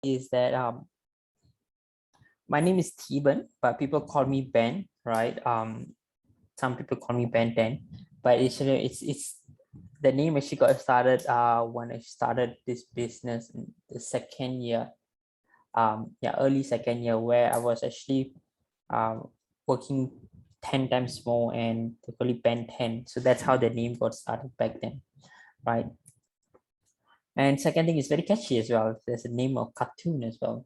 is that my name is Theban, but people call me Ben, right? Some people call me Ben 10, but it's the name actually got started when I started this business in the second year, early second year, where I was actually working 10 times more, and they call it Ben 10. So that's how the name got started back then, right? And second thing is very catchy as well. There's a name of cartoon as well.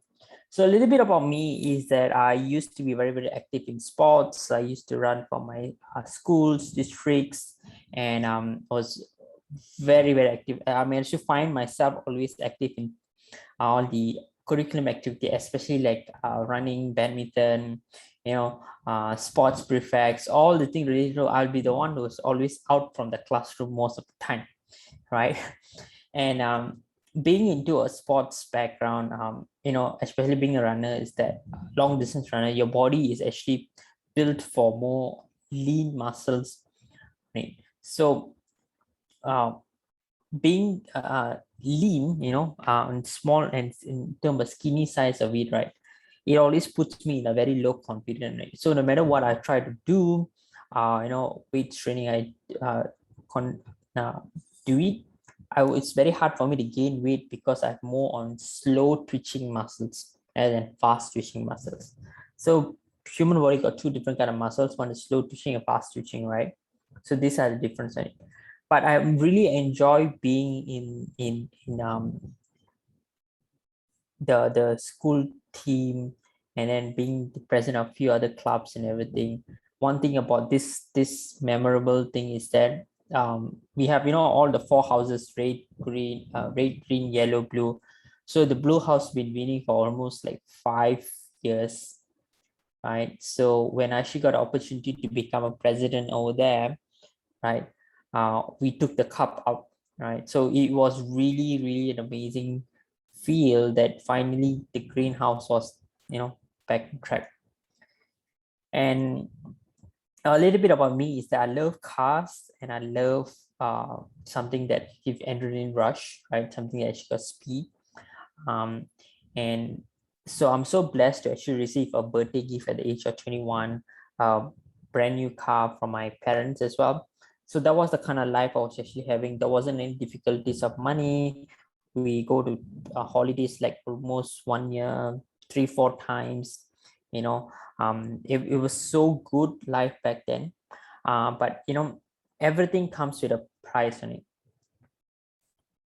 So a little bit about me is that I used to be very, very active in sports. I used to run for my schools, districts, and was very, very active. I managed to find myself always active in all the curriculum activity, especially like running, badminton, sports prefects, all the things related to. I'll be the one who's always out from the classroom most of the time, right? And being into a sports background, especially being a runner, is that long distance runner, your body is actually built for more lean muscles, right? So being lean, and small, and in terms of skinny size of it, right, it always puts me in a very low confidence, right? So no matter what I try to do, weight training, I do it, it's very hard for me to gain weight because I have more on slow twitching muscles rather than fast twitching muscles. So human body got two different kind of muscles. One is slow twitching and fast twitching, right? So these are the difference, right? But I really enjoy being in the school team, and then being the president of a few other clubs and everything. One thing about this memorable thing is that we have all the four houses: red, green, yellow, blue. So the blue house been winning for almost like 5 years, right? So when I actually got the opportunity to become a president over there, right, we took the cup up, right? So it was really, really an amazing feel that finally the greenhouse was, back on track. And a little bit about me is that I love cars, and I love something that gives adrenaline rush, right? Something that actually got speed. And so I'm so blessed to actually receive a birthday gift at the age of 21, a brand new car from my parents as well. So that was the kind of life I was actually having. There wasn't any difficulties of money. We go to holidays like almost 1 year, 3, 4 times. It was so good life back then. But everything comes with a price on it.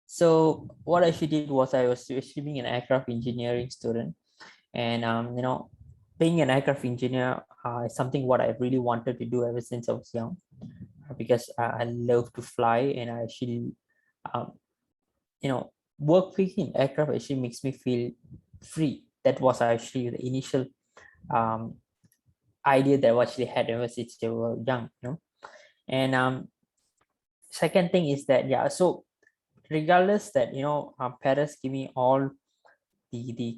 So what I actually did was I was actually being an aircraft engineering student, and being an aircraft engineer is something what I really wanted to do ever since I was young, because I love to fly, and I actually um, working in aircraft actually makes me feel free. That was actually the initial um, idea that I actually had ever since they were young, And second thing is that, so regardless that parents give me all the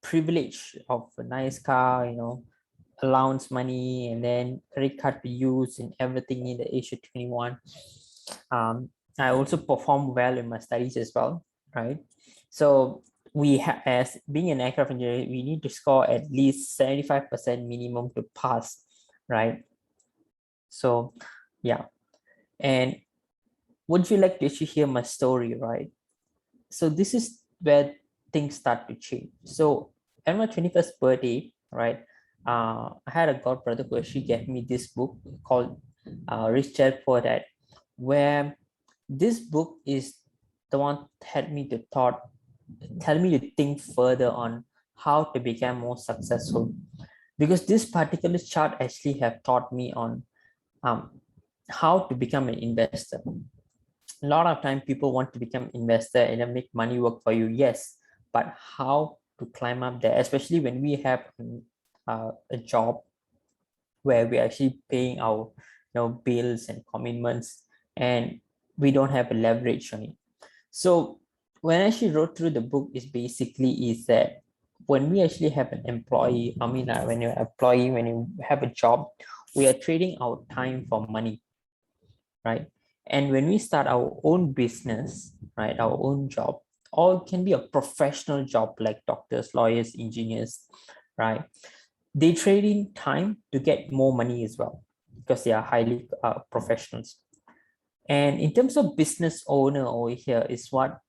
privilege of a nice car, allowance money, and then credit card to use and everything in the age of 21. I also perform well in my studies as well, right? So we have, as being an aircraft engineer, we need to score at least 75% minimum to pass, right? So yeah. And would you like to actually hear my story, right? So this is where things start to change. So at my 21st birthday, right, I had a god brother who actually gave me this book called Rich Dad Poor Dad, where this book is the one that had me to tell me to think further on how to become more successful. Because this particular chart actually have taught me on um, how to become an investor. A lot of time people want to become investor and then make money work for you, yes, but how to climb up there, especially when we have a job where we're actually paying our bills and commitments, and we don't have a leverage on it. So when I actually wrote through the book, is basically is that when we actually have an employee, I mean, when you're an employee, when you have a job, we are trading our time for money, right? And when we start our own business, right, our own job, or it can be a professional job like doctors, lawyers, engineers, right? They trade in time to get more money as well because they are highly professionals. And in terms of business owner over here is what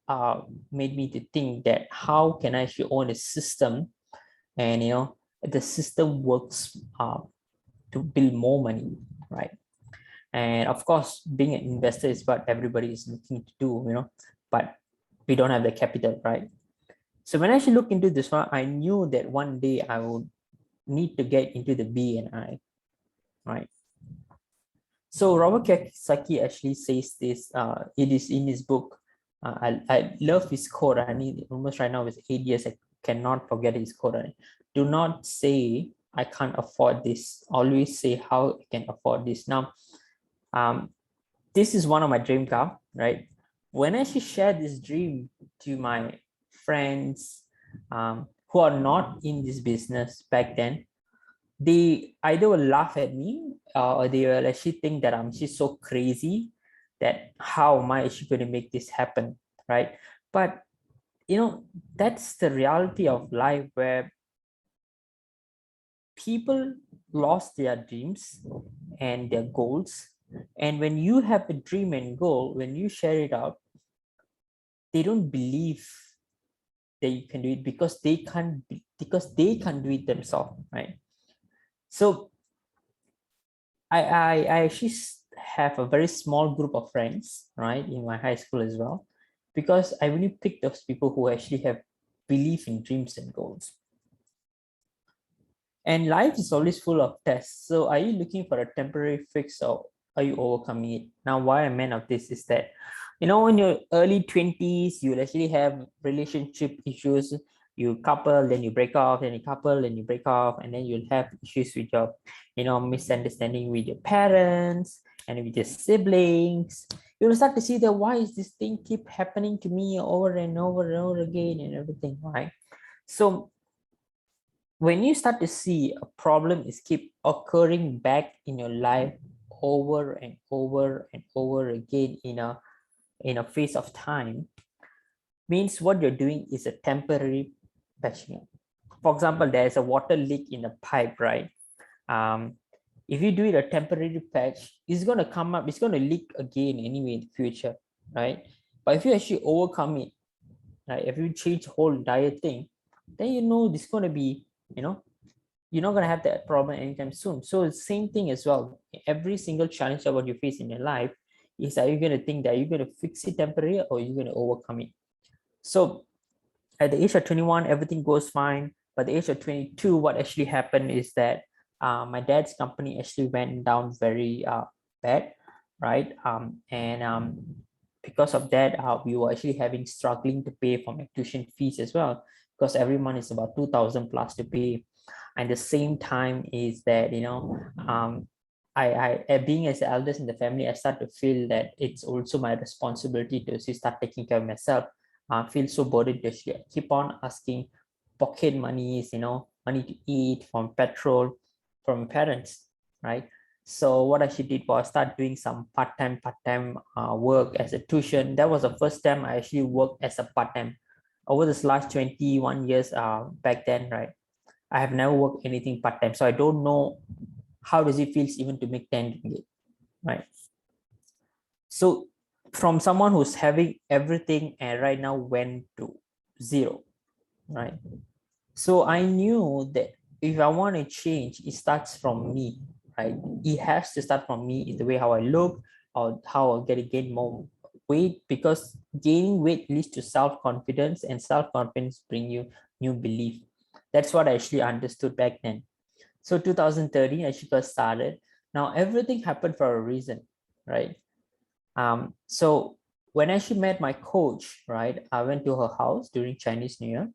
made me to think that how can I actually own a system, and the system works to build more money, right? And of course, being an investor is what everybody is looking to do, but we don't have the capital, right? So when I actually look into this one, I knew that one day I would need to get into the BNI, right? So Robert Kiyosaki actually says this. It is in his book. I love his quote. I need almost right now with 8 years. I cannot forget his quote. Do not say I can't afford this. Always say how I can afford this. Now, this is one of my dream car, right? When I actually share this dream to my friends who are not in this business back then, they either will laugh at me or they will actually think that I'm just so crazy that how am I actually going to make this happen, right? But that's the reality of life where people lost their dreams and their goals. And when you have a dream and goal, when you share it out, they don't believe that you can do it because they can't do it themselves, right? So I actually have a very small group of friends, right, in my high school as well, because I really picked those people who actually have belief in dreams and goals. And life is always full of tests. So are you looking for a temporary fix or are you overcoming it? Now, why I meant of this is that, in your early 20s, you'll actually have relationship issues. You couple, then you break off, then you couple, then you break off, and then you'll have issues with your, misunderstanding with your parents and with your siblings. You'll start to see that why is this thing keep happening to me over and over and over again and everything, right? So when you start to see a problem is keep occurring back in your life over and over and over again in a phase of time, means what you're doing is a temporary patching. For example, there's a water leak in a pipe, right? If you do it a temporary patch, it's going to come up, it's going to leak again anyway in the future, right? But if you actually overcome it, right, if you change the whole entire thing, then this is going to be, you're not going to have that problem anytime soon. So it's the same thing as well. Every single challenge that what you face in your life is, are you going to think that you're going to fix it temporarily or you're going to overcome it? So at the age of 21, everything goes fine. But at the age of 22, what actually happened is that my dad's company actually went down very bad, right? And because of that, we were actually struggling to pay for my tuition fees as well, because every month is about 2,000 plus to pay. And the same time is that, I being as the eldest in the family, I start to feel that it's also my responsibility to start taking care of myself. Feel so burdened to keep on asking pocket monies, money to eat, from petrol, from parents, right? So what I actually did was start doing some part-time work as a tuition. That was the first time I actually worked as a part-time. Over this last 21 years back then, right? I have never worked anything part-time. So I don't know how does it feels even to make 10 ringgit, right? So from someone who's having everything and right now went to zero, right? So I knew that if I want to change, it starts from me, right? It has to start from me in the way how I look or how I get to gain more weight, because gaining weight leads to self-confidence, and self-confidence bring you new belief. That's what I actually understood back then. So 2013, I actually got started. Now everything happened for a reason, right? So when I actually met my coach, right, I went to her house during Chinese New Year.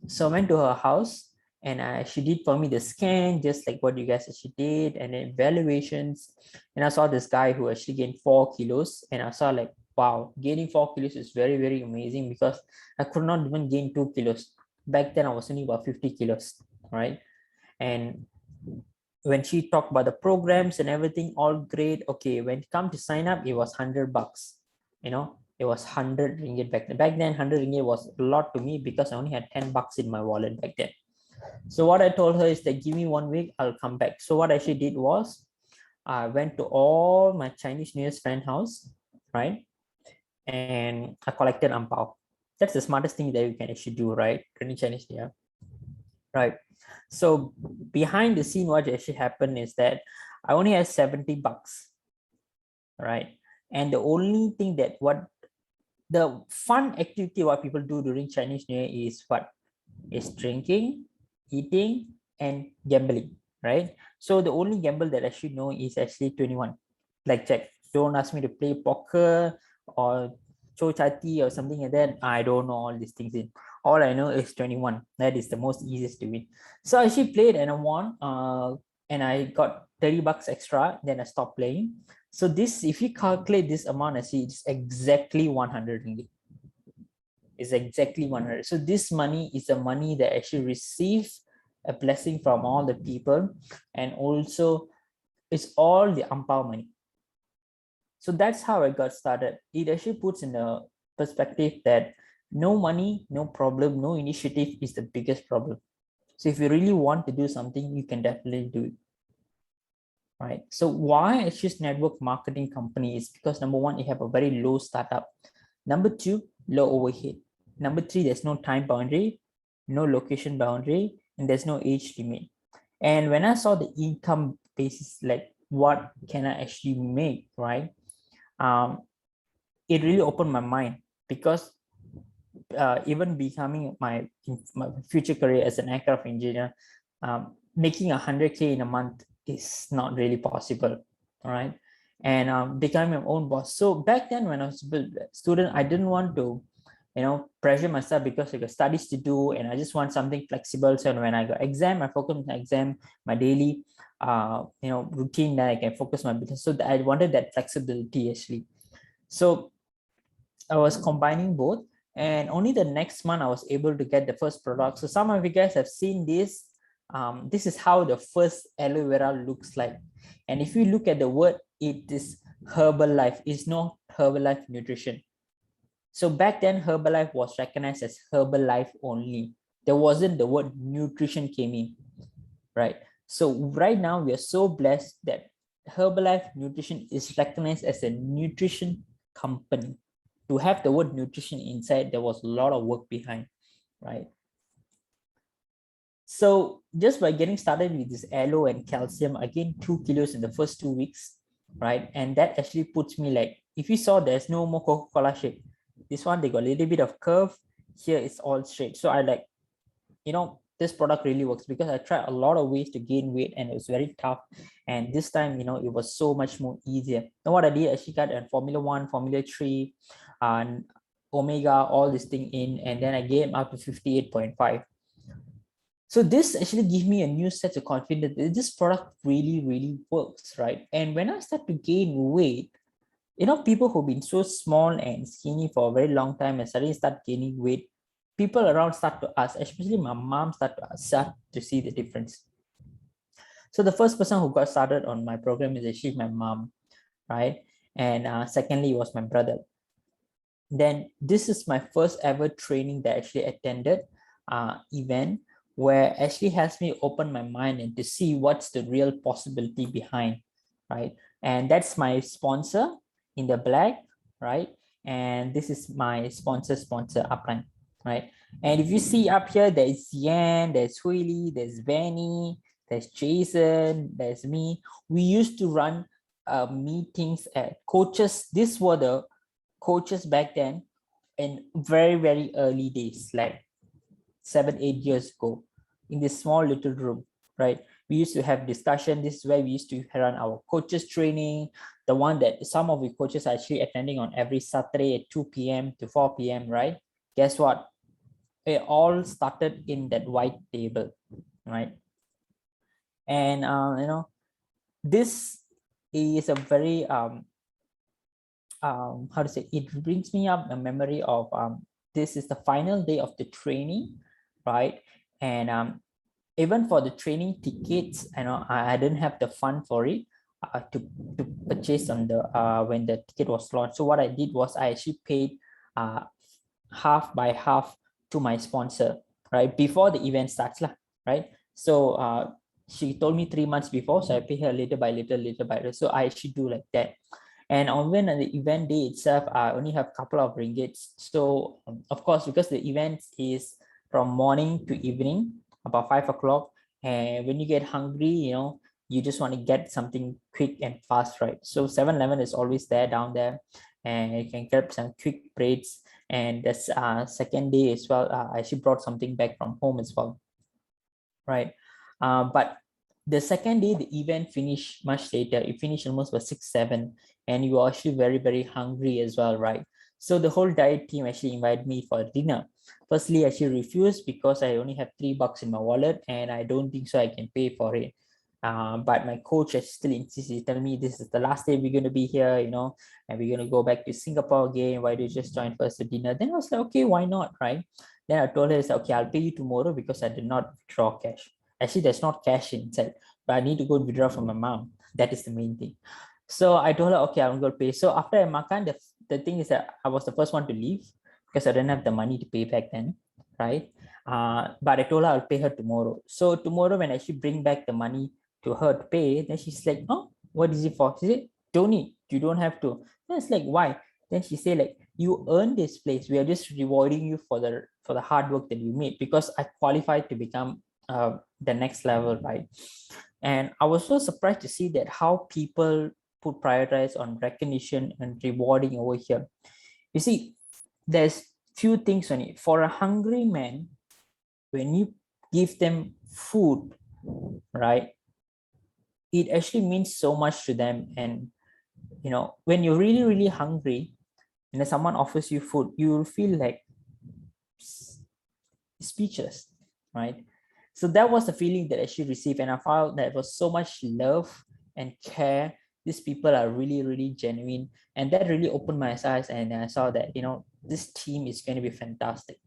So I went to her house and she did for me the scan, just like what you guys actually did, and then evaluations. And I saw this guy who actually gained 4 kilos, and I saw like, wow, gaining 4 kilos is very, very amazing, because I could not even gain 2 kilos. Back then, I was only about 50 kilos, right? And when she talked about the programs and everything, all great. Okay, when it come to sign up, it was $100, It was 100 ringgit back then. Back then, 100 ringgit was a lot to me because I only had 10 bucks in my wallet back then. So what I told her is that give me 1 week, I'll come back. So what I actually did was I went to all my Chinese New Year's friend house, right? And I collected ang pao. That's the smartest thing that you can actually do, right? During Chinese New Year, right? So behind the scene, what actually happened is that I only had 70 bucks, right? And the only thing that the fun activity what people do during Chinese New Year is what? Is drinking, eating, and gambling, right? So the only gamble that I should know is actually 21, blackjack. Don't ask me to play poker or chochati or something like that. I don't know all these things. All I know is 21. That is the most easiest to win. So I actually played and I won. And I got 30 bucks extra. Then I stopped playing. So this, if you calculate this amount, I see it's exactly 100 ringgit. Is exactly 100. So this money is the money that actually receives a blessing from all the people, and also it's all the ang pao money. So that's how I got started. It actually puts in a perspective that no money, no problem, no initiative is the biggest problem. So if you really want to do something, you can definitely do it. Right. So why I choose network marketing company is because number one, you have a very low startup. Number two, low overhead. Number three, there's no time boundary, no location boundary, and there's no age limit. And when I saw the income basis, like what can I actually make, right? It really opened my mind because even becoming my future career as an aircraft engineer, making 100K in a month is not really possible, all right? And becoming my own boss. So back then when I was a student, I didn't want to, pressure myself because I got studies to do and I just want something flexible. So when I got exam, I focus on the exam, my daily, routine that I can focus my business. So I wanted that flexibility actually. So I was combining both, and only the next month I was able to get the first product. So some of you guys have seen this. This is how the first aloe vera looks like. And if you look at the word, it is Herbalife. It's not Herbalife Nutrition. So back then, Herbalife was recognized as Herbalife only. There wasn't the word nutrition came in, right? So right now we are so blessed that Herbalife Nutrition is recognized as a nutrition company. To have the word nutrition inside, there was a lot of work behind, right? So just by getting started with this aloe and calcium, I gained 2 kilos in the first 2 weeks, right? And that actually puts me like, if you saw, there's no more Coca-Cola shape. This one, they got a little bit of curve. Here it's all straight. So I like, this product really works because I tried a lot of ways to gain weight and it was very tough. And this time, it was so much more easier. And what I did, I actually got a Formula 1, Formula 3, and Omega, all this thing in, and then I gained up to 58.5. So this actually gives me a new set of confidence that this product really, really works, right? And when I start to gain weight, people who've been so small and skinny for a very long time and suddenly start gaining weight, people around start to ask, especially my mom start to see the difference. So the first person who got started on my program is actually my mom, right? And secondly was my brother. Then this is my first ever training that I actually attended event where actually has me open my mind and to see what's the real possibility behind, right? And that's my sponsor in the black, right? And this is my sponsor Upline, right? And if you see up here, there's Yan, there's Huili, there's Vanny, there's Jason, there's me. We used to run meetings at coaches. These were the coaches back then in very, very early days, like 7-8 years ago, in this small little room, right? We used to have discussion. This is where we used to run our coaches training, the one that some of the coaches are actually attending on every Saturday at 2 p.m. to 4 p.m., right? Guess what? It all started in that white table, right? And this is a very how to say, it brings me up a memory of this is the final day of the training, right? And even for the training tickets, I didn't have the fund for it. to purchase on the when the ticket was launched. So what I did was I actually paid half by half to my sponsor, right, before the event starts lah, right? So she told me 3 months before, so I pay her little by little, little by little. So I actually do like that. And on when the event day itself, I only have a couple of ringgits. So of course, because the event is from morning to evening, about 5 o'clock, and when you get hungry, you just want to get something quick and fast, right? So 7-Eleven is always there down there, and you can get some quick breads. And this second day as well, I actually brought something back from home as well, right? But the second day, the event finished much later. It finished almost by 6-7, and you were actually very, very hungry as well, right? So the whole diet team actually invited me for dinner. Firstly, I actually refused because I only have $3 in my wallet, and I don't think so I can pay for it. But my coach still insisted, telling me this is the last day we're going to be here, and we're going to go back to Singapore again. Why do you just join first the dinner? Then I was like, okay, why not, right? Then I told her, okay, I'll pay you tomorrow because I did not draw cash. Actually, there's not cash inside, but I need to go withdraw from my mom. That is the main thing. So I told her, okay, I'm going to pay. So after I makan, the thing is that I was the first one to leave because I didn't have the money to pay back then, right? But I told her I'll pay her tomorrow. So tomorrow when I actually bring back the money to her to pay, then she's like, oh, what is it for? She said, don't need, you don't have to. Then it's like, why? Then she said, like, you earned this place. We are just rewarding you for the hard work that you made, because I qualified to become the next level, right? And I was so surprised to see that how people put prioritize on recognition and rewarding over here. You see, there's few things on it. For a hungry man, when you give them food, right, it actually means so much to them. And when you're really, really hungry and someone offers you food, you will feel like speechless, right? So that was the feeling that I actually received, and I found that was so much love and care. These people are really, really genuine, and that really opened my eyes, and I saw that this team is going to be fantastic.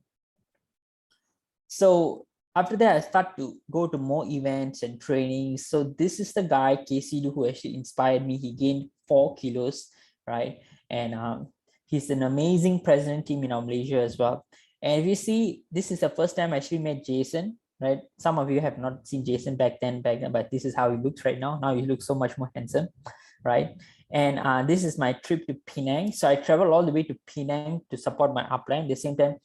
So after that, I start to go to more events and trainings. So this is the guy, Casey, who actually inspired me. He gained 4 kilos, right? And he's an amazing president team in Malaysia as well. And if you see, this is the first time I actually met Jason, right? Some of you have not seen Jason back then, but this is how he looks right now. Now he looks so much more handsome, right? And this is my trip to Penang. So I traveled all the way to Penang to support my upline. At the same time,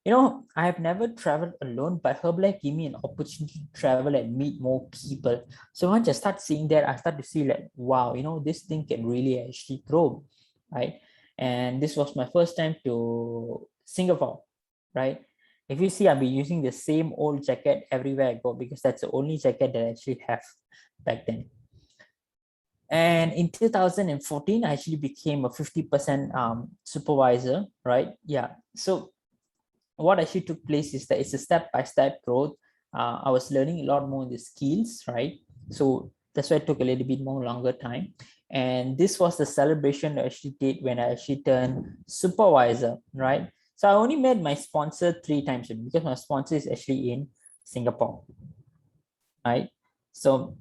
I have never traveled alone, but Herbalife gave me an opportunity to travel and meet more people. So once I start seeing that, I start to see like, wow, this thing can really actually grow, right? And this was my first time to Singapore, right? If you see, I've been using the same old jacket everywhere I go because that's the only jacket that I actually have back then. And in 2014, I actually became a 50% supervisor, right? Yeah. So what actually took place is that it's a step-by-step growth. I was learning a lot more in the skills, right? So that's why it took a little bit more longer time. And this was the celebration I actually did when I actually turned supervisor, right? So I only met my sponsor 3 times because my sponsor is actually in Singapore, right? So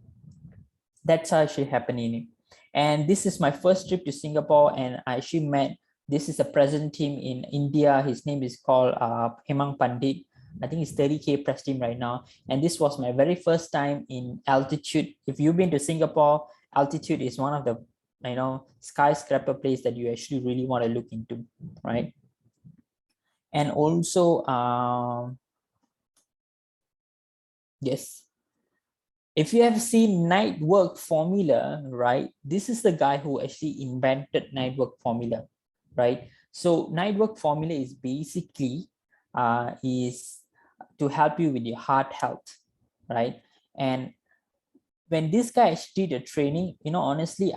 that's how actually happening. And this is my first trip to Singapore, and I actually met, this is a president team in India. His name is called Hemang Pandit. I think he's 30K press team right now. And this was my very first time in altitude. If you've been to Singapore, altitude is one of the skyscraper place that you actually really want to look into, right? And also, yes, if you have seen night work formula, right, this is the guy who actually invented night work formula, right? So night work formula is basically is to help you with your heart health, right? And when this guy actually did a training, honestly,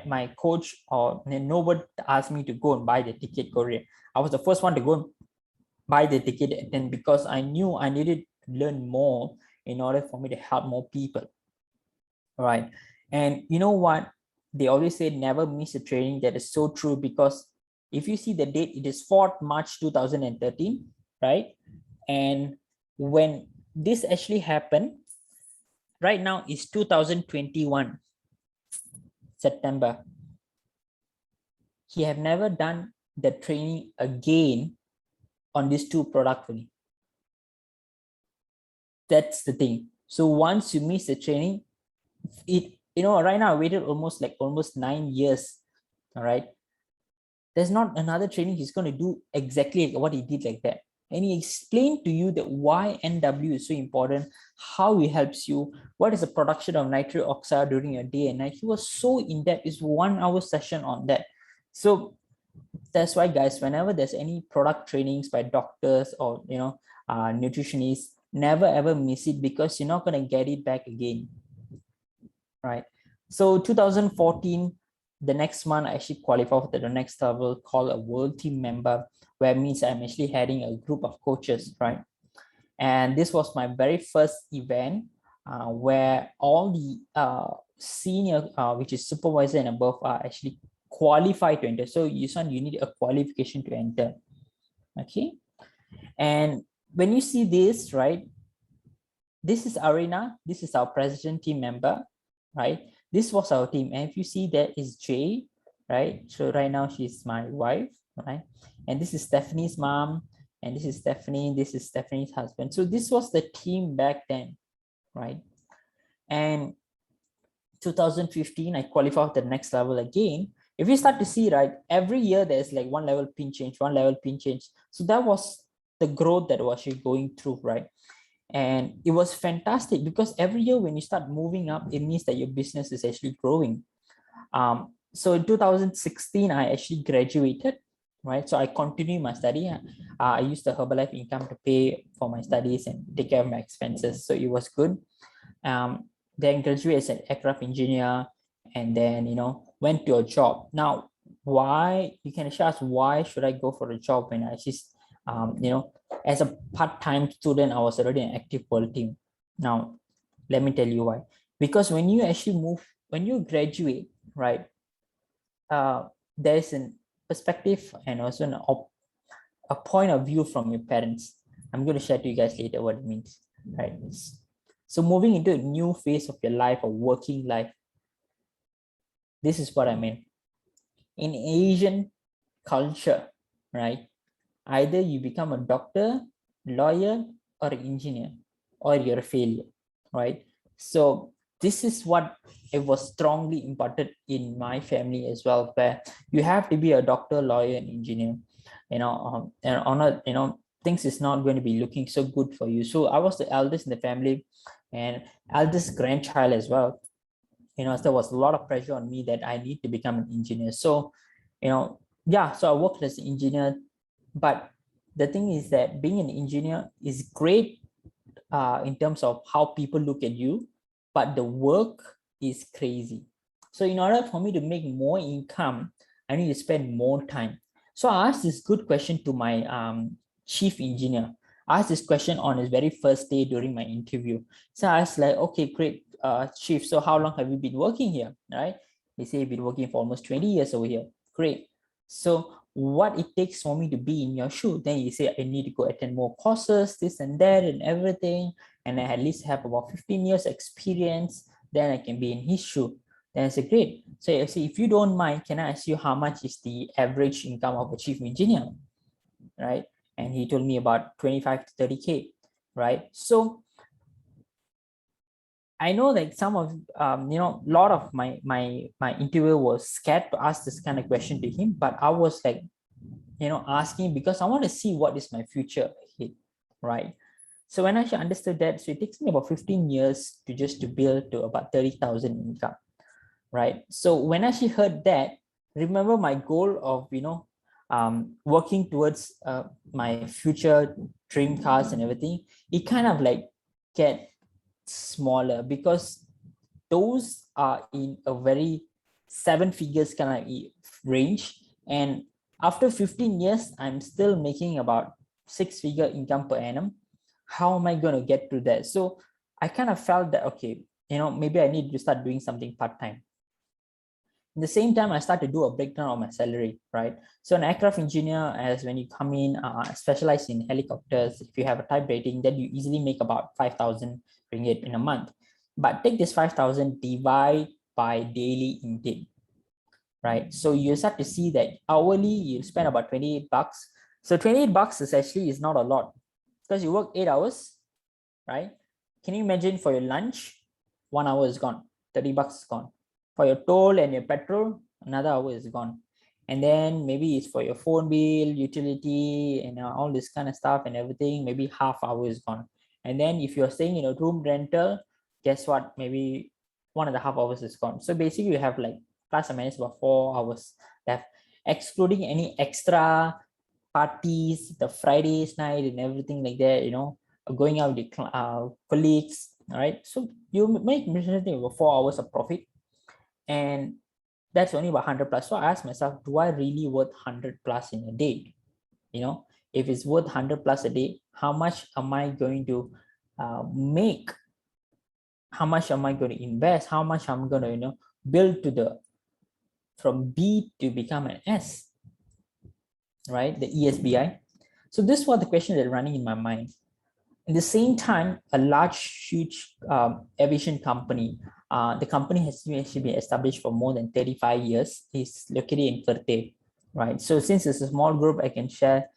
my coach or nobody asked me to go and buy the ticket Korea. I was the first one to go and buy the ticket, and because I knew I needed to learn more in order for me to help more people, right? And you know what, they always say never miss a training. That is so true, because if you see the date, it is 4th March 2013, right? And when this actually happened, right now is 2021, September, he have never done the training again on these two products only. That's the thing. So once you miss the training, right now I waited almost 9 years. All right. There's not another training he's going to do exactly what he did like that. And he explained to you that why NW is so important, how it helps you, what is the production of nitric oxide during your day and night. He was so in-depth. It's 1 hour session on that. So that's why, guys, whenever there's any product trainings by doctors or nutritionists, never ever miss it, because you're not going to get it back again, right? So 2014, the next month, I actually qualified for the next level called a world team member, where it means I'm actually heading a group of coaches, right? And this was my very first event where all the senior, which is supervisor and above, are actually qualified to enter. So you need a qualification to enter. Okay. And when you see this, right, this is Arena, this is our president team member, right? This was our team. And if you see, that is Jay, right? So right now she's my wife, right? And this is Stephanie's mom, and this is Stephanie, this is Stephanie's husband. So this was the team back then, right? And 2015, I qualified the next level again. If you start to see, right, every year there's like one level pin change, one level pin change. So that was the growth that was actually going through, right? And it was fantastic, because every year when you start moving up, it means that your business is actually growing. So in 2016, I actually graduated, right? So I continued my study. I used the Herbalife income to pay for my studies and take care of my expenses. So it was good. Then graduated as an aircraft engineer, and then, went to a job. Now, why, you can actually ask, why should I go for a job when I actually, as a part-time student, I was already an active world team. Now, let me tell you why. Because when you actually when you graduate, right, there's a perspective and also a point of view from your parents. I'm going to share to you guys later what it means, right? So moving into a new phase of your life, or working life, this is what I mean. In Asian culture, right, either you become a doctor, lawyer, or an engineer, or you're a failure, right? So this is what it was strongly imparted in my family as well, where you have to be a doctor, lawyer, and engineer, and on a, things is not going to be looking so good for you. So I was the eldest in the family and eldest grandchild as well. There was a lot of pressure on me that I need to become an engineer. So, yeah, so I worked as an engineer, but the thing is that being an engineer is great in terms of how people look at you, but the work is crazy. So in order for me to make more income, I need to spend more time. So I asked this good question to my chief engineer. I asked this question on his very first day during my interview. So I was like, okay, great, chief, so how long have you been working here, right? They say you've been working for almost 20 years over here. Great. So what it takes for me to be in your shoe? Then you say, I need to go attend more courses, this and that and everything, and I at least have about 15 years experience, then I can be in his shoe. Then I say, great. So I say, if you don't mind, can I ask you how much is the average income of a chief engineer, right? And he told me about 25 to 30K, right? So I know like some of a lot of my interviewer was scared to ask this kind of question to him, but I was like, asking because I want to see what is my future ahead, right? So when I actually understood that, so it takes me about 15 years to build to about 30,000 income, right? So when I actually heard that, remember my goal of working towards my future dream cars and everything, it kind of like get smaller, because those are in a very 7 figures kind of range, and after 15 years I'm still making about 6-figure income per annum. How am I going to get to that? So I kind of felt that, okay, maybe I need to start doing something part-time. At the same time, I start to do a breakdown of my salary, right? So an aircraft engineer, as when you come in, specialize in helicopters, if you have a type rating, then you easily make about 5,000 ringgit in a month. But take this 5,000, divide by daily intake. right? So you start to see that hourly you spend about $28. So $28 is actually is not a lot because you work 8 hours, right? Can you imagine for your lunch, 1 hour is gone, $30 is gone. For your toll and your petrol, another hour is gone. And then maybe it's for your phone bill, utility, and all this kind of stuff and everything, maybe half hour is gone. And then if you're staying in a room rental, guess what? Maybe 1.5 hours is gone. So basically you have like plus or minus about 4 hours left, excluding any extra parties, the Fridays night and everything like that, going out with colleagues. All right, so you make maybe about 4 hours of profit, and that's only about 100 plus. So I asked myself, do I really worth 100 plus in a day? If it's worth 100 plus a day, how much am I going to make? How much am I going to invest? How much I'm going to build to the from B to become an S, right? The ESBI. So this was the question that running in my mind. At the same time, a large, huge aviation company, the company has actually been established for more than 35 years, is located in Ferté, right? So since it's a small group, I can share.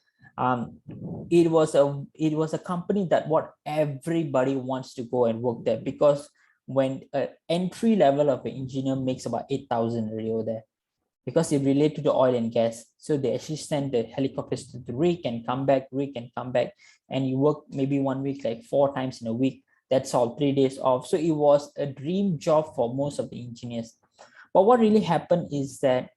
It was a company that what everybody wants to go and work there, because when an entry level of an engineer makes about 8,000 over there, because it related to oil and gas. So they actually send the helicopters to the rig and come back, and you work maybe 1 week, like 4 times in a week. That's all, 3 days off. So it was a dream job for most of the engineers. But what really happened is that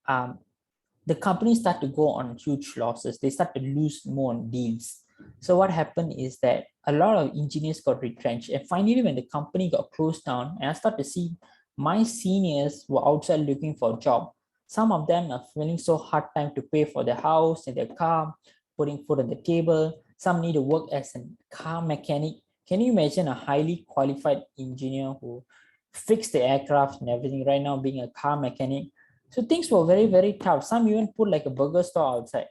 the company start to go on huge losses. They start to lose more on deals. So what happened is that a lot of engineers got retrenched. And finally, when the company got closed down, and I start to see my seniors were outside looking for a job. Some of them are feeling so hard time to pay for their house and their car, putting food on the table. Some need to work as a car mechanic. Can you imagine a highly qualified engineer who fixed the aircraft and everything right now being a car mechanic? So things were very, very tough. Some even put like a burger store outside,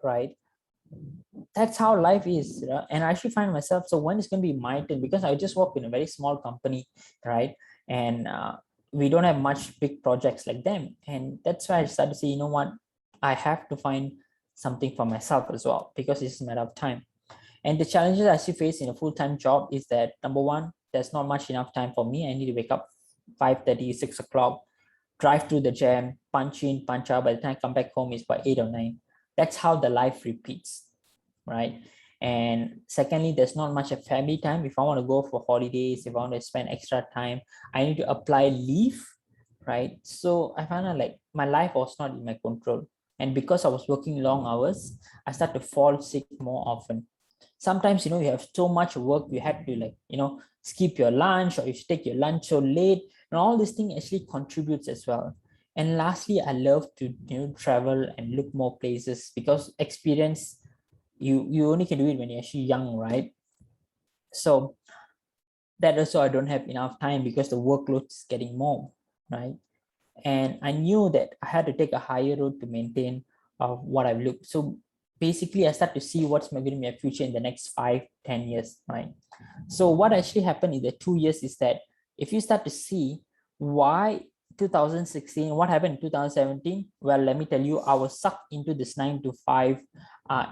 right? That's how life is. And I actually find myself, so when it's going to be my turn, because I just work in a very small company, right? And we don't have much big projects like them. And that's why I started to say, you know what, I have to find something for myself as well, because it's a matter of time. And the challenges I actually face in a full-time job is that, number one, there's not much enough time for me. I need to wake up 5:30, 6 o'clock, drive through the jam, punch in, punch out. By the time I come back home, it's by 8 or 9. That's how the life repeats, right? And secondly, there's not much of family time. If I want to go for holidays, if I want to spend extra time, I need to apply leave, right? So I found out like my life was not in my control. And because I was working long hours, I started to fall sick more often. Sometimes, you have so much work, you had to like, skip your lunch, or you take your lunch so late, and all this thing actually contributes as well. And lastly, I love to travel and look more places, because experience, you only can do it when you're actually young, right? So that also I don't have enough time because the workload is getting more, right? And I knew that I had to take a higher road to maintain what I've looked. So basically, I start to see what's going to be my future in the next 5-10 years, right? So what actually happened in the 2 years is that, if you start to see why 2016, what happened in 2017, well, let me tell you, I was sucked into this 9 to 5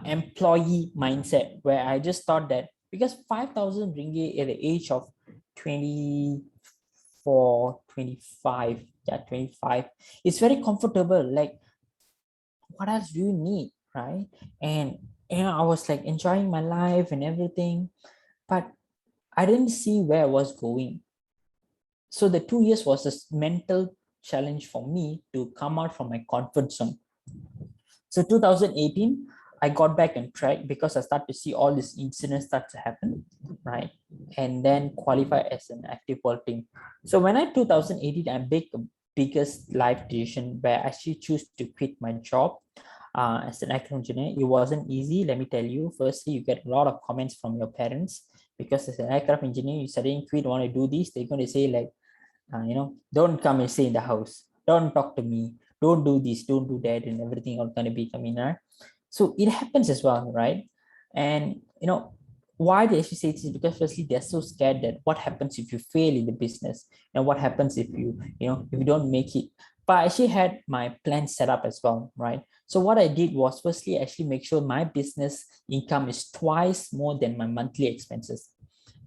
employee mindset, where I just thought that because 5,000 ringgit at the age of 24, 25, yeah, 25, it's very comfortable. Like, what else do you need, right? And I was like enjoying my life and everything, but I didn't see where I was going. So the 2 years was a mental challenge for me to come out from my comfort zone. So 2018, I got back on track because I started to see all these incidents start to happen, right? And then qualify as an active world team. So when I 2018, I made the biggest life decision where I actually choose to quit my job as an active engineer. It wasn't easy, let me tell you. Firstly, you get a lot of comments from your parents, because as an aircraft engineer, you suddenly quit, want to do this, they're going to say like, don't come and stay in the house, don't talk to me, don't do this, don't do that, and everything all going to be coming out. So it happens as well, right? And why they actually say this is because firstly they're so scared that what happens if you fail in the business, and what happens if if you don't make it. But I actually had my plan set up as well, right? So what I did was firstly actually make sure my business income is twice more than my monthly expenses,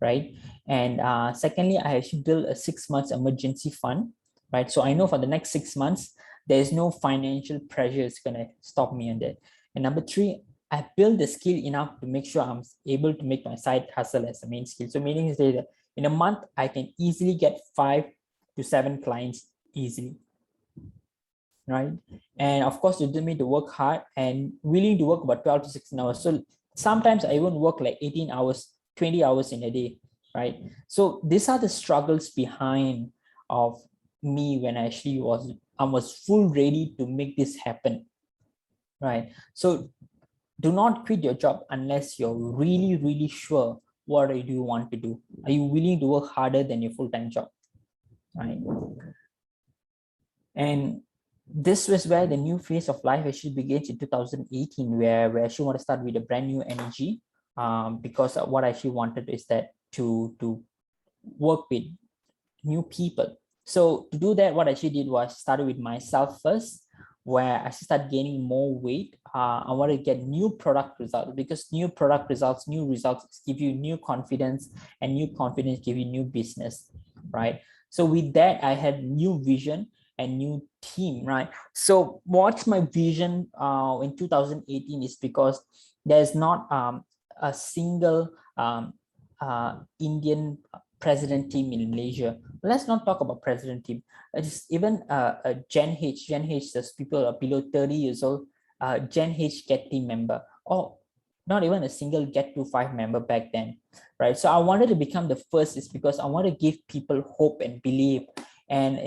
right? And secondly, I actually built a 6 months emergency fund, right? So I know for the next 6 months there is no financial pressure is going to stop me on that. And number three, I built the skill enough to make sure I'm able to make my side hustle as a main skill. So meaning is that in a month, I can easily get 5 to 7 clients easily, right? And of course, you do need to work hard and willing to work about 12 to 16 hours. So sometimes I even work like 18 hours, 20 hours in a day, right? So these are the struggles behind of me when I was full ready to make this happen, right? So do not quit your job unless you're really, really sure what do you want to do. Are you willing to work harder than your full-time job, right? And this was where the new phase of life actually begins in 2018, where I actually want to start with a brand new energy, because what I actually wanted is that to work with new people. So to do that, what I actually did was started with myself first, where I started gaining more weight. I want to get new product results, because new product results, new results give you new confidence, and new confidence give you new business, right? So with that, I had new vision and new team, right? So what's my vision in 2018 is because there's not a single Indian president team in Malaysia. Let's not talk about president team. It's even Gen H. Gen H, those people are below 30 years old. Gen H get team member, or not even a single get to 5 member back then, right? So I wanted to become the first is because I want to give people hope and believe. And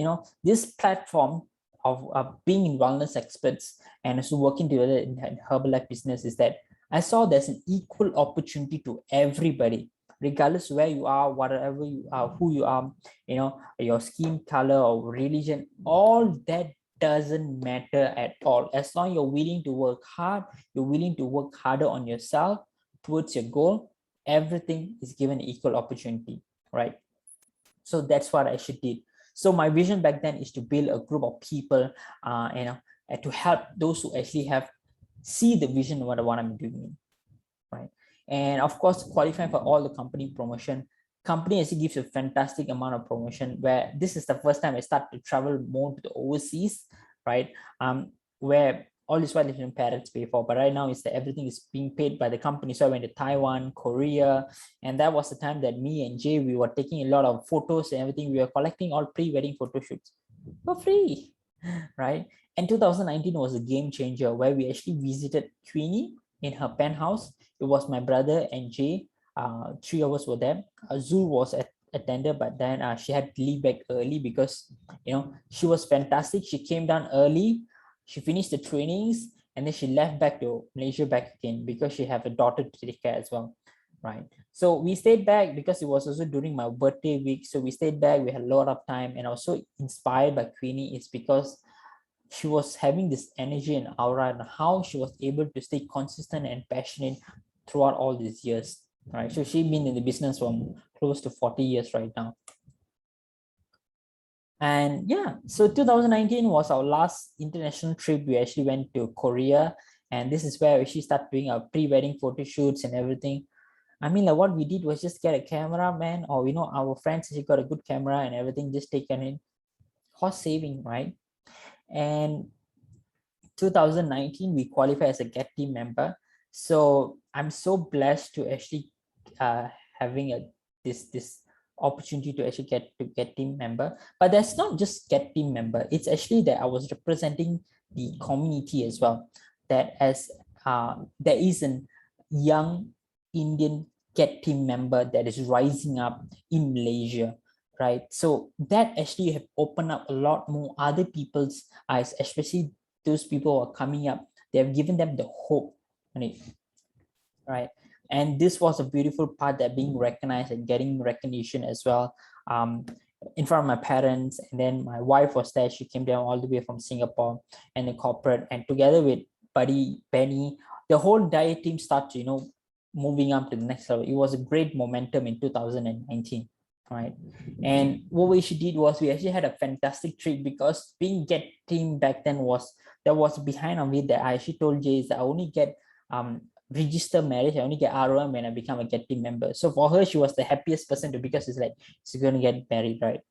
this platform of being in wellness experts and also working together in Herbalife business is that I saw there's an equal opportunity to everybody, regardless where you are, whatever you are, who you are, your skin color or religion, all that doesn't matter at all. As long you're willing to work hard, you're willing to work harder on yourself towards your goal, everything is given equal opportunity, right? So that's what I should did. So my vision back then is to build a group of people, to help those who actually have see the vision of what I'm doing, right? And of course, qualifying for all the company promotion. Company actually gives a fantastic amount of promotion, where this is the first time I start to travel more to the overseas, right? Where all this while different parents pay for, but right now it's that everything is being paid by the company. So I went to Taiwan, Korea, and that was the time that me and Jay, we were taking a lot of photos and everything. We were collecting all pre-wedding photo shoots for free, right? And 2019 was a game changer, where we actually visited Queenie in her penthouse. It was my brother and Jay. 3 of us were there. Zul was attended, but then she had to leave back early because she was fantastic. She came down early, she finished the trainings, and then she left back to Malaysia back again because she have a daughter to take care as well, right? So we stayed back because it was also during my birthday week. So we stayed back. We had a lot of time, and I was so inspired by Queenie. It's because she was having this energy and aura, and how she was able to stay consistent and passionate throughout all these years, right? So she's been in the business from close to 40 years right now. And yeah, so 2019 was our last international trip. We actually went to Korea, and this is where she started doing our pre-wedding photo shoots and everything. I mean, like what we did was just get a camera, man, or our friends actually got a good camera and everything, just taken in, cost saving, right? And 2019 we qualified as a get team member. So I'm so blessed to actually having this opportunity to actually get team member. But that's not just get team member, it's actually that I was representing the community as well, that as there is a young Indian get team member that is rising up in Malaysia, right? So that actually have opened up a lot more other people's eyes, especially those people who are coming up. They have given them the hope, right? And this was a beautiful part, that being recognized and getting recognition as well, in front of my parents. And then my wife was there. She came down all the way from Singapore and the corporate, and together with Buddy, Benny, the whole diet team started to moving up to the next level. It was a great momentum in 2019, right? And what we did was we actually had a fantastic trip, because being Get team back then was, that was behind on me, that I actually told Jay is that I only get register marriage, I only get ROM when I become a Get team member. So for her, she was the happiest person to, because it's like she's going to get married, right?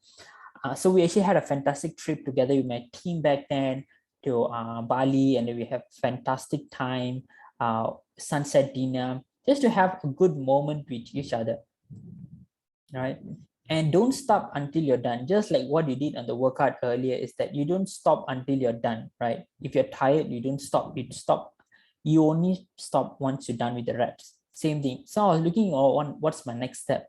So we actually had a fantastic trip together with my team back then to Bali, and then we have fantastic time, sunset dinner, just to have a good moment with each other, right? And don't stop until you're done. Just like what you did on the workout earlier, is that you don't stop until you're done, right? If you're tired, you don't stop. You stop. You only stop once you're done with the reps. Same thing. So I was looking on what's my next step.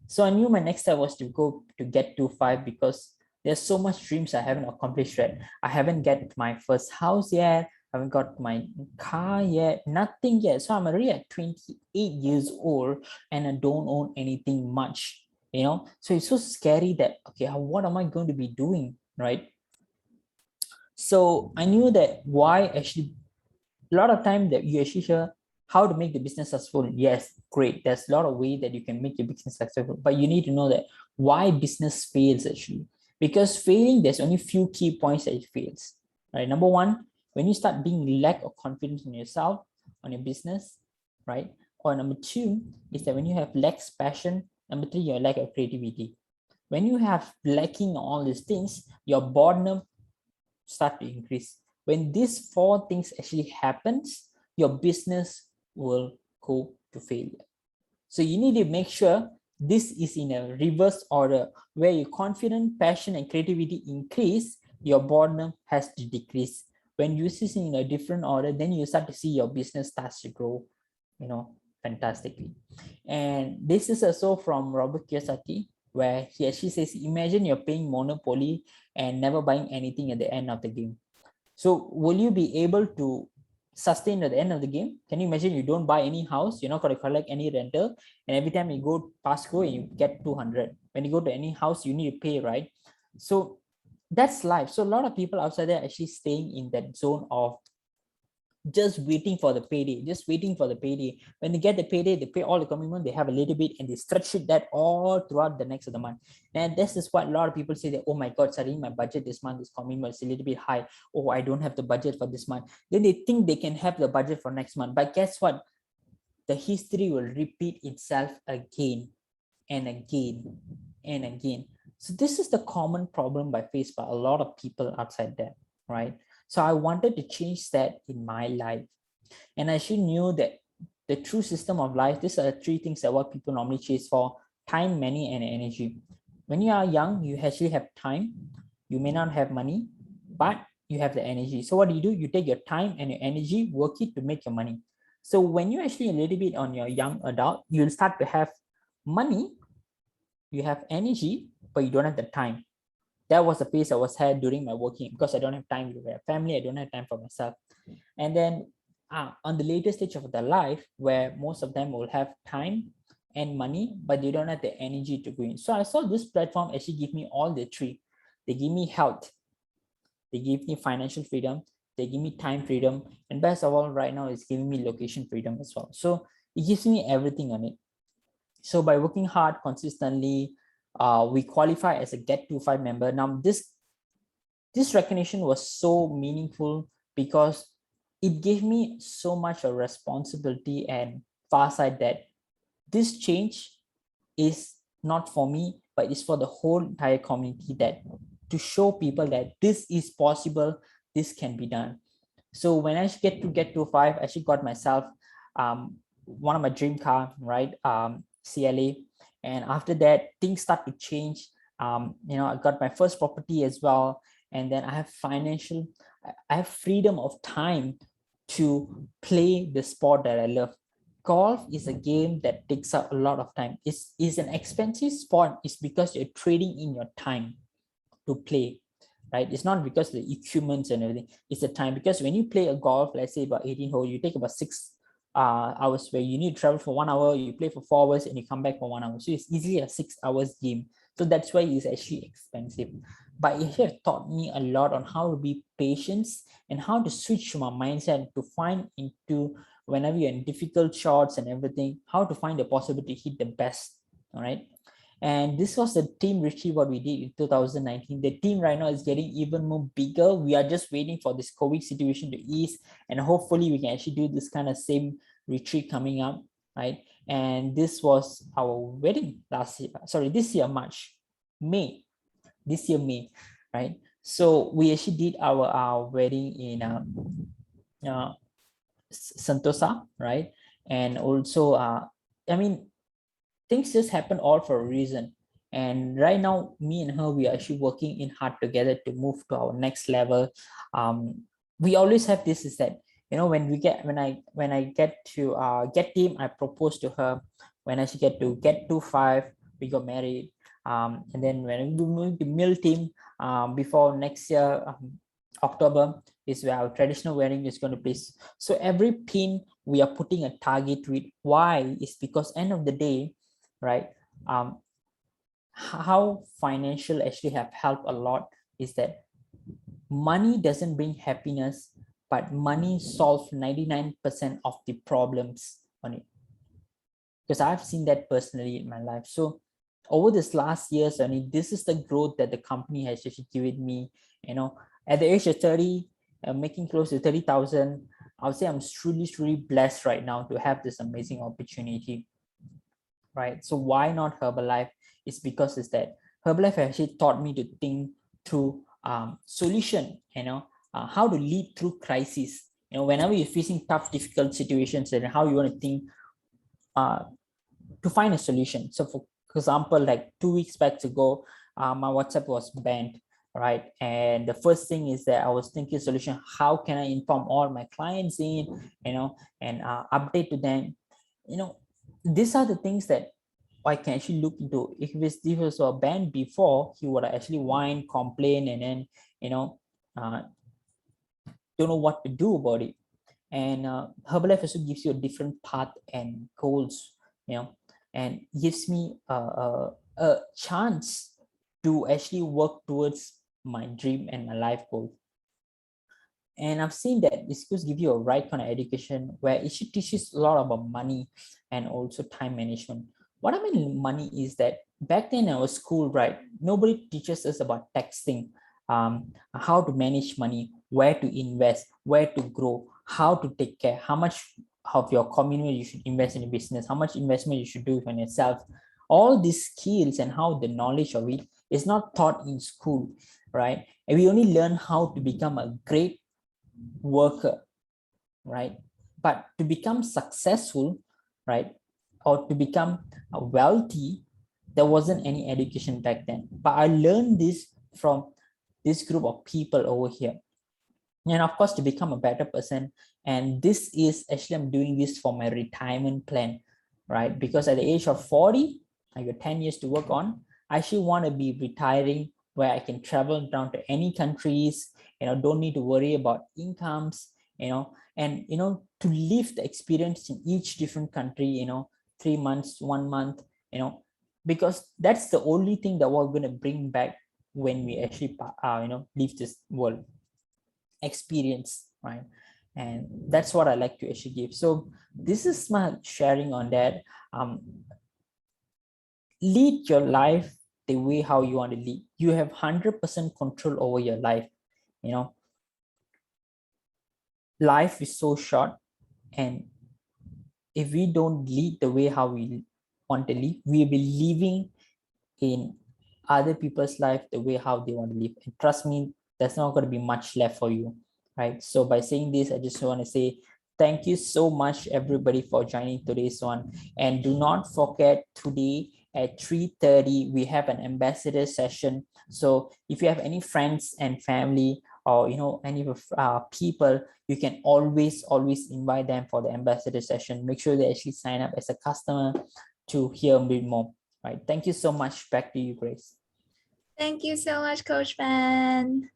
So I knew my next step was to go to get to 5, because there's so much dreams I haven't accomplished yet. I haven't get my first house yet. I haven't got my car yet, nothing yet. So I'm already at 28 years old and I don't own anything much, you know? So it's so scary that, okay, what am I going to be doing, right? So I knew that why actually, a lot of time that you actually hear how to make the business successful. Yes, great. There's a lot of way that you can make your business successful, but you need to know that why business fails actually. Because failing, there's only few key points that it fails. Right. Number one, when you start being lack of confidence in yourself, on your business, right? Or number two is that when you have lacks passion. Number three, your lack of creativity. When you have lacking all these things, your boredom start to increase. When these four things actually happens, your business will go to failure. So you need to make sure this is in a reverse order, where your confidence, passion, and creativity increase, your boredom has to decrease. When you see in a different order, then you start to see your business starts to grow, you know, fantastically. And this is also from Robert Kiyosaki, where he actually says, imagine you're playing Monopoly and never buying anything at the end of the game. So will you be able to sustain at the end of the game? Can you imagine you don't buy any house, you're not going to collect any rental, and every time you go past go and you get 200. When you go to any house, you need to pay, right? So that's life. So a lot of people outside there actually staying in that zone of just waiting for the payday, just waiting for the payday. When they get the payday, they pay all the commitment, they have a little bit, and they stretch it that all throughout the next of the month. And this is what a lot of people say that, oh my God, suddenly my budget this month, this commitment is a little bit high. Oh, I don't have the budget for this month. Then they think they can have the budget for next month. But guess what? The history will repeat itself again and again and again. So this is the common problem faced by a lot of people outside there, right? So I wanted to change that in my life. And I actually knew that the true system of life, these are the three things that what people normally chase for: time, money, and energy. When you are young, you actually have time. You may not have money, but you have the energy. So what do? You take your time and your energy, work it to make your money. So when you actually a little bit on your young adult, you'll start to have money, you have energy, but you don't have the time. That was the phase I was had during my working, because I don't have time with my family, I don't have time for myself. And then on the later stage of their life, where most of them will have time and money, but they don't have the energy to go in. So I saw this platform actually give me all the three. They give me health, they give me financial freedom, they give me time freedom, and best of all, right now, it's giving me location freedom as well. So it gives me everything on it. So by working hard consistently, we qualify as a Get to 5 member. Now this recognition was so meaningful, because it gave me so much of responsibility and foresight that this change is not for me, but it's for the whole entire community, that to show people that this is possible, this can be done. So when I get to 5, I actually got myself one of my dream car, right? CLA. And after that, things start to change. I got my first property as well. And then I have freedom of time to play the sport that I love. Golf is a game that takes up a lot of time. It's an expensive sport. It's because you're trading in your time to play, right? It's not because the equipments and everything, it's the time. Because when you play a golf, let's say about 18 hole, you take about 6 hours, where you need to travel for 1 hour, you play for 4 hours, and you come back for 1 hour. So it's easily a 6 hours game. So that's why it's actually expensive. But it has taught me a lot on how to be patient and how to switch my mindset to find into whenever you're in difficult shots and everything, how to find the possibility to hit the best. All right. And this was the team retreat what we did in 2019. The team right now is getting even more bigger. We are just waiting for this COVID situation to ease, and hopefully we can actually do this kind of same retreat coming up, right? And this was our wedding this year, May, right? So we actually did our wedding in Sentosa, right? And also, I mean, things just happen all for a reason. And right now, me and her, we are actually working in hard together to move to our next level. We always have this is that, you know, when I get to get team, I propose to her. When I get to get 2-5, we got married. And then when we move to mill team, before next year, October is where our traditional wedding is going to be. So every pin we are putting a target with. Why? Is because end of the day, right? How financial actually have helped a lot is that money doesn't bring happiness, but money solves 99% of the problems on it. Because I've seen that personally in my life. So over this last years, I mean, this is the growth that the company has actually given me. You know, at the age of 30, making close to 30,000, I would say I'm truly blessed right now to have this amazing opportunity. Right. So why not Herbalife? It's because is that Herbalife actually taught me to think through solution, you know, how to lead through crisis. You know, whenever you're facing tough, difficult situations, and how you want to think to find a solution. So for example, like 2 weeks back ago, my WhatsApp was banned, right? And the first thing is that I was thinking solution, how can I inform all my clients in, you know, and update to them, you know, these are the things that I can actually look into. If this was a banned before, he would actually whine, complain, and then, you know, don't know what to do about it. And Herbalife also gives you a different path and goals, you know, and gives me a chance to actually work towards my dream and my life goal. And I've seen that the schools give you a right kind of education where it teaches a lot about money and also time management. What I mean money is that back then in our school, right, nobody teaches us about texting, how to manage money, where to invest, where to grow, how to take care, how much of your community you should invest in a business, how much investment you should do on yourself. All these skills and how the knowledge of it is not taught in school, right? And we only learn how to become a great worker, right? But to become successful, right, or to become wealthy, there wasn't any education back then. But I learned this from this group of people over here. And of course, to become a better person. And this is actually, I'm doing this for my retirement plan, right? Because at the age of 40, I got 10 years to work on. I actually want to be retiring where I can travel down to any countries, you know, don't need to worry about incomes, you know, and, you know, to live the experience in each different country, you know, 3 months, 1 month, you know, because that's the only thing that we're going to bring back when we actually, you know, leave this world. Experience, right? And that's what I like to actually give. So this is my sharing on that. Lead your life the way how you want to lead. You have 100% control over your life. You know, life is so short, and if we don't lead the way how we want to live, we'll be living in other people's life the way how they want to live. And trust me, there's not going to be much left for you, right? So by saying this, I just want to say thank you so much everybody for joining today's one. And do not forget, today at 3:30 we have an ambassador session. So if you have any friends and family, or you know, any people, you can always invite them for the ambassador session. Make sure they actually sign up as a customer to hear a bit more. Right. Thank you so much. Back to you, Grace. Thank you so much, Coach Ben.